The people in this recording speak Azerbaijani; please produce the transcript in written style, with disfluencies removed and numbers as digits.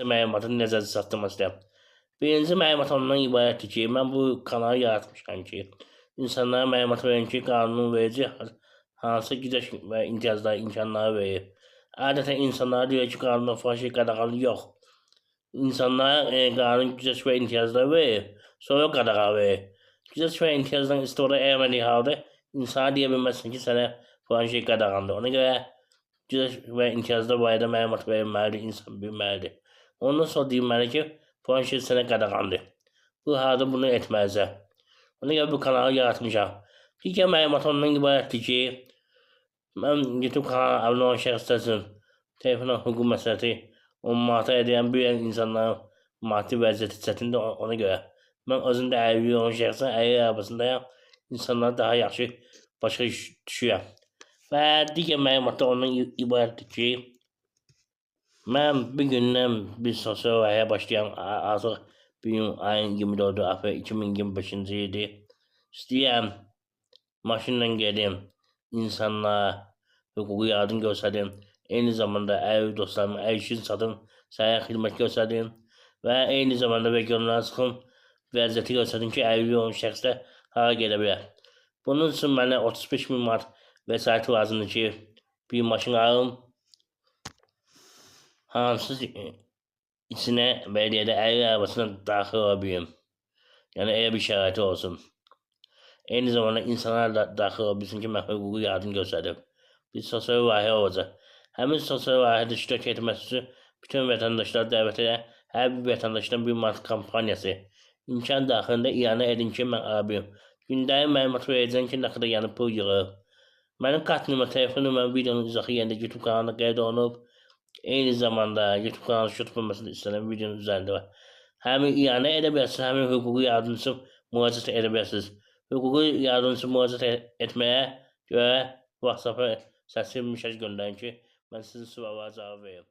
Məlumatın necə çatdırmaq istəyirəm. Birinci məlumat ondan ibarətdir ki, mən bu kanalı yaratmışam ki, insanlara məlumat verim ki, qanunverici hansı güzəşt və imtiyazları, imkanları verir. Adətən insanlara deyir ki, qanunla falan şey qadağanı yox. İnsanlara qanun güzəşt və imtiyazları verir, sonra qadağan verir. Güzəşt və imtiyazdan istifadə etmədiyi halda insana deyə bilməzsin ki, sənə falan şey qadağandır. Ona görə güzəşt və imtiyazlar barədə məlumat verilməlidir, insan bilməlidir. Ondan sonra deyilməli ki, falan şey sənə qadağandır. Bu halda bunu etməlisən. Ona görə bu kanalı yaratmışam. Digər məlumat ondan ibarətdir ki, mən YouTube kanalına abunə olan şəxslər üçün telefon hüquq məsələsi 10 manata edən bir insanların maddi vəziyyəti çətindir, ona görə. Mən özüm də əlilliyi olan şəxsən əyil arabasındayam. İnsanlara daha yaxşı başa düşürəm. Və digər məlumatlar ondan ibarətdir ki, mən bir gündən bir sosial layihəyə başlayan artıq bir gün ayın 24-ü aprel 2025-ci ildir. İstəyirəm maşınla gedim, insanlara hüquqi yardım göstərim. Eyni zamanda əlil dostlarıma əlişin satın, səhiyyə xidmət göstərim və eyni zamanda regionlara çıxım, vəziyyəti göstərim ki, əlilliyi olan şəxslər hara gedə bilər. Bunun üçün mənə 35.000 manat vəsait lazımdır ki, bir maşın alım, hansı içinə bələdiyyədə əlil arabasına daxil ola bilim. Yəni elə bir şəraiti olsun. Eyni zamanda insanlar da daxil ola bilsin ki, mən hüquqi yardım göstərim. Bir sosial layihə olacaq. Həmin sosial layihədə iştirak etməsi üçün bütün vətəndaşları dəvət edən hər bir vətəndaşdan bir manat kampaniyası imkan daxilində iyanə edin ki, mən alabilirim. Gündəlik məlumat verəcəm ki, nə qədər yəni pul yığır. Mənim kart nömrə, telefon nömrəm videonun izahı yerində YouTube kanalına qeyd olunub. Eyni zamanda YouTube kanalı şut bulmasını istənilən videonun üzərində var. Həmin iyanə edə bilərsiniz, həmin hüquqi yardım üçün müraciət edə bilərsiniz. Hüquqi yardım üçün müraciət etməyə görə WhatsApp-a səsli mesaj göndərin ki, mən sizin suallara cavab verim.